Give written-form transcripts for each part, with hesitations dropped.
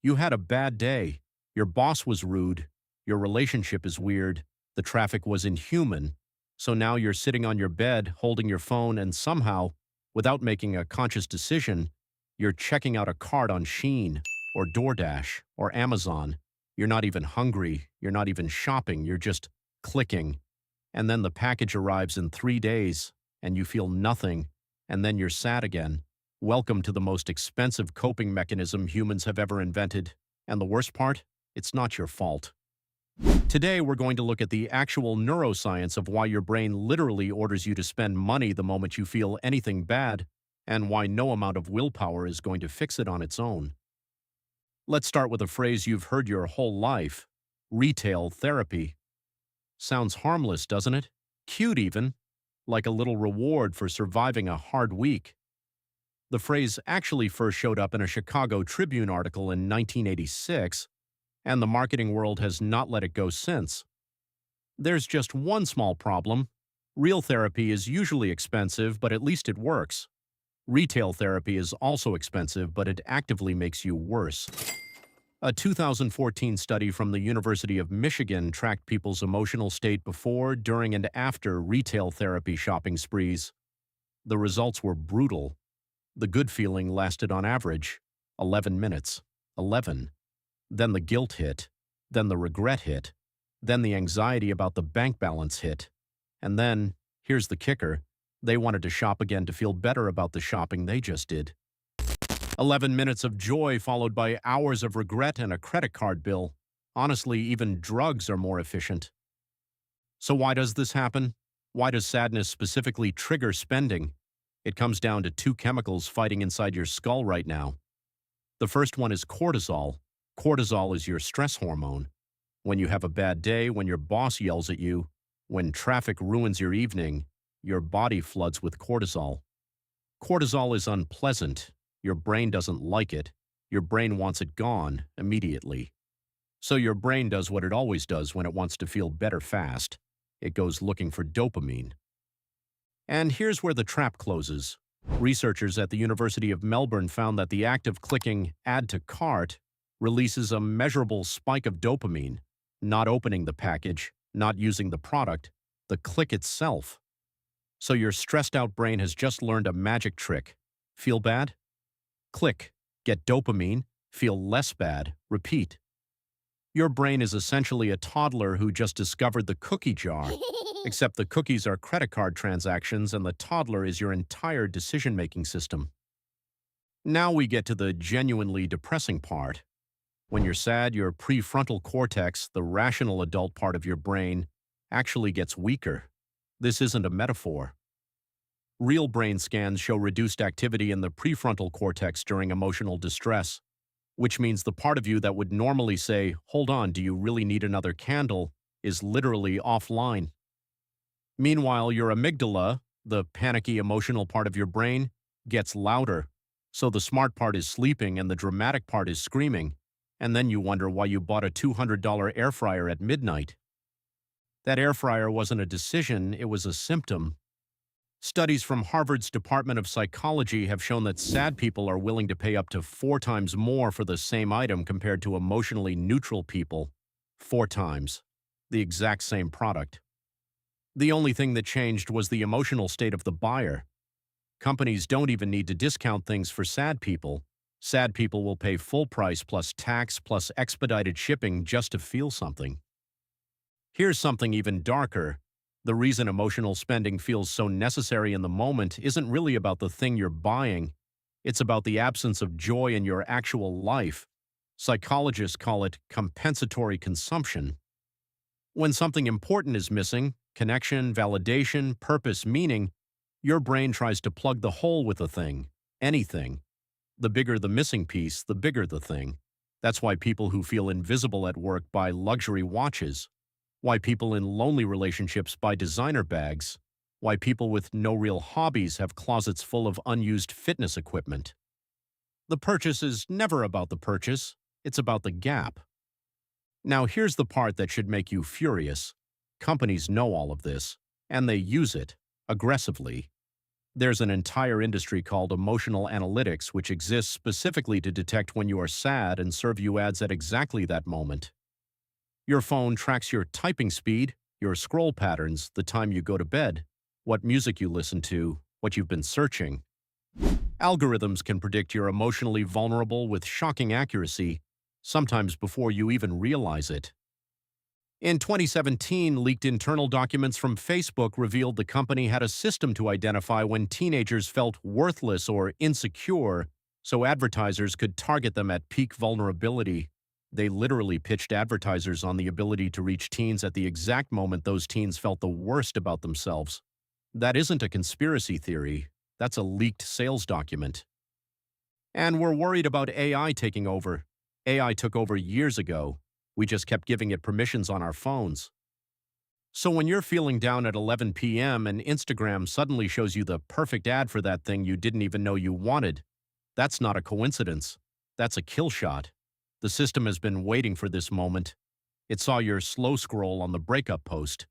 You had a bad day. Your boss was rude. Your relationship is weird. The traffic was inhuman. So now you're sitting on your bed, holding your phone, and somehow, without making a conscious decision, you're checking out a cart on Shein, or DoorDash, or Amazon. You're not even hungry. You're not even shopping. You're just clicking. And then the package arrives in 3 days, and you feel nothing, and then you're sad again. Welcome to the most expensive coping mechanism humans have ever invented. And the worst part? It's not your fault. Today, we're going to look at the actual neuroscience of why your brain literally orders you to spend money the moment you feel anything bad, and why no amount of willpower is going to fix it on its own. Let's start with a phrase you've heard your whole life: retail therapy. Sounds harmless, doesn't it? Cute even, like a little reward for surviving a hard week. The phrase actually first showed up in a Chicago Tribune article in 1986, and the marketing world has not let it go since. There's just one small problem. Real therapy is usually expensive, but at least it works. Retail therapy is also expensive, but it actively makes you worse. A 2014 study from the University of Michigan tracked people's emotional state before, during, and after retail therapy shopping sprees. The results were brutal. The good feeling lasted on average 11 minutes. 11. Then the guilt hit. Then the regret hit. Then the anxiety about the bank balance hit. And then, here's the kicker, they wanted to shop again to feel better about the shopping they just did. 11 minutes of joy followed by hours of regret and a credit card bill. Honestly, even drugs are more efficient. So why does this happen? Why does sadness specifically trigger spending? It comes down to two chemicals fighting inside your skull right now. The first one is cortisol. Cortisol is your stress hormone. When you have a bad day, when your boss yells at you, when traffic ruins your evening, your body floods with cortisol. Cortisol is unpleasant. Your brain doesn't like it. Your brain wants it gone immediately. So your brain does what it always does when it wants to feel better fast. It goes looking for dopamine. And here's where the trap closes. Researchers at the University of Melbourne found that the act of clicking "Add to Cart" releases a measurable spike of dopamine. Not opening the package, not using the product, the click itself. So your stressed out brain has just learned a magic trick. Feel bad? Click. Get dopamine. Feel less bad. Repeat. Your brain is essentially a toddler who just discovered the cookie jar. Except the cookies are credit card transactions and the toddler is your entire decision-making system. Now we get to the genuinely depressing part. When you're sad, your prefrontal cortex, the rational adult part of your brain, actually gets weaker. This isn't a metaphor. Real brain scans show reduced activity in the prefrontal cortex during emotional distress, which means the part of you that would normally say, "Hold on, do you really need another candle?" is literally offline. Meanwhile, your amygdala, the panicky emotional part of your brain, gets louder. So the smart part is sleeping and the dramatic part is screaming. And then you wonder why you bought a $200 air fryer at midnight. That air fryer wasn't a decision, it was a symptom. Studies from Harvard's Department of Psychology have shown that sad people are willing to pay up to 4 times more for the same item compared to emotionally neutral people. 4 times. The exact same product. The only thing that changed was the emotional state of the buyer. Companies don't even need to discount things for sad people. Sad people will pay full price plus tax plus expedited shipping just to feel something. Here's something even darker. The reason emotional spending feels so necessary in the moment isn't really about the thing you're buying. It's about the absence of joy in your actual life. Psychologists call it compensatory consumption. When something important is missing, connection, validation, purpose, meaning, your brain tries to plug the hole with a thing, anything. The bigger the missing piece, the bigger the thing. That's why people who feel invisible at work buy luxury watches. Why people in lonely relationships buy designer bags. Why people with no real hobbies have closets full of unused fitness equipment. The purchase is never about the purchase, it's about the gap. Now here's the part that should make you furious. Companies know all of this, and they use it aggressively. There's an entire industry called emotional analytics, which exists specifically to detect when you are sad and serve you ads at exactly that moment. Your phone tracks your typing speed, your scroll patterns, the time you go to bed, what music you listen to, what you've been searching. Algorithms can predict you're emotionally vulnerable with shocking accuracy, sometimes before you even realize it. In 2017, leaked internal documents from Facebook revealed the company had a system to identify when teenagers felt worthless or insecure, so advertisers could target them at peak vulnerability. They literally pitched advertisers on the ability to reach teens at the exact moment those teens felt the worst about themselves. That isn't a conspiracy theory. That's a leaked sales document. And we're worried about AI taking over. AI took over years ago. We just kept giving it permissions on our phones. So when you're feeling down at 11 p.m. and Instagram suddenly shows you the perfect ad for that thing you didn't even know you wanted, that's not a coincidence. That's a kill shot. The system has been waiting for this moment. It saw your slow scroll on the breakup post.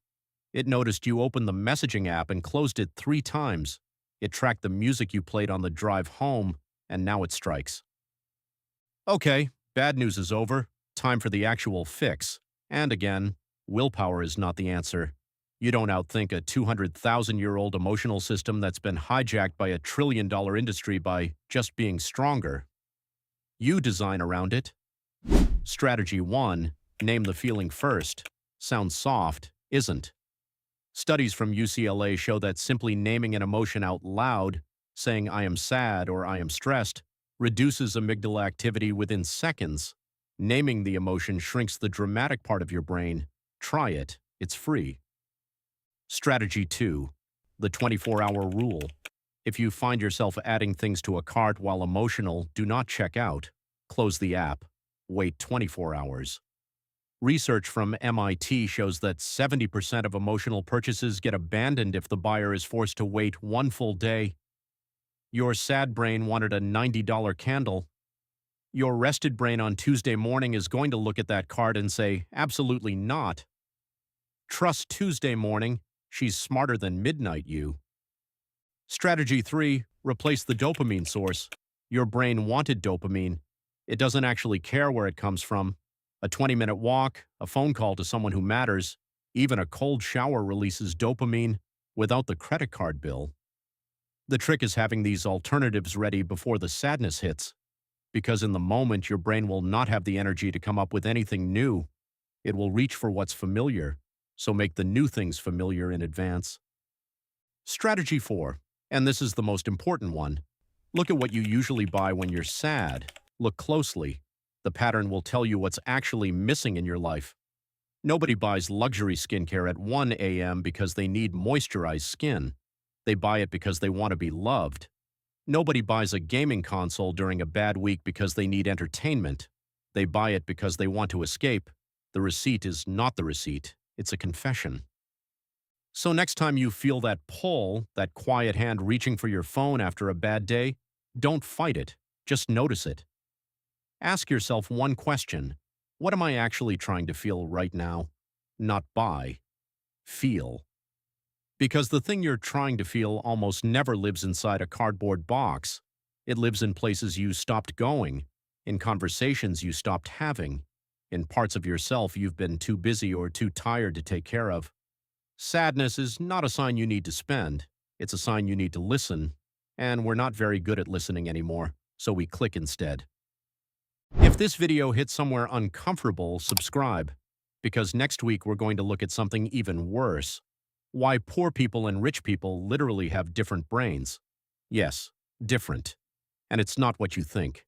It noticed you opened the messaging app and closed it 3 times. It tracked the music you played on the drive home, and now it strikes. Okay, bad news is over. Time for the actual fix. And again, willpower is not the answer. You don't outthink a 200,000-year-old emotional system that's been hijacked by a trillion-dollar industry by just being stronger. You design around it. Strategy 1. Name the feeling first. Sounds soft, isn't. Studies from UCLA show that simply naming an emotion out loud, saying I am sad or I am stressed, reduces amygdala activity within seconds. Naming the emotion shrinks the dramatic part of your brain. Try it. It's free. Strategy 2. The 24-hour rule. If you find yourself adding things to a cart while emotional, do not check out. Close the app. Wait 24 hours. Research from MIT shows that 70% of emotional purchases get abandoned if the buyer is forced to wait 1 full day. Your sad brain wanted a $90 candle. Your rested brain on Tuesday morning is going to look at that card and say, absolutely not. Trust Tuesday morning. She's smarter than midnight you. Strategy 3. Replace the dopamine source. Your brain wanted dopamine. It doesn't actually care where it comes from. A 20-minute walk, a phone call to someone who matters, even a cold shower releases dopamine without the credit card bill. The trick is having these alternatives ready before the sadness hits, because in the moment your brain will not have the energy to come up with anything new. It will reach for what's familiar, so make the new things familiar in advance. Strategy 4, and this is the most important one. Look at what you usually buy when you're sad. Look closely. The pattern will tell you what's actually missing in your life. Nobody buys luxury skincare at 1 a.m. because they need moisturized skin. They buy it because they want to be loved. Nobody buys a gaming console during a bad week because they need entertainment. They buy it because they want to escape. The receipt is not the receipt. It's a confession. So next time you feel that pull, that quiet hand reaching for your phone after a bad day, don't fight it. Just notice it. Ask yourself one question. What am I actually trying to feel right now? Not buy. Feel. Because the thing you're trying to feel almost never lives inside a cardboard box. It lives in places you stopped going, in conversations you stopped having, in parts of yourself you've been too busy or too tired to take care of. Sadness is not a sign you need to spend. It's a sign you need to listen. And we're not very good at listening anymore, so we click instead. If this video hit somewhere uncomfortable, subscribe, because next week we're going to look at something even worse. Why poor people and rich people literally have different brains. Yes, different. And it's not what you think.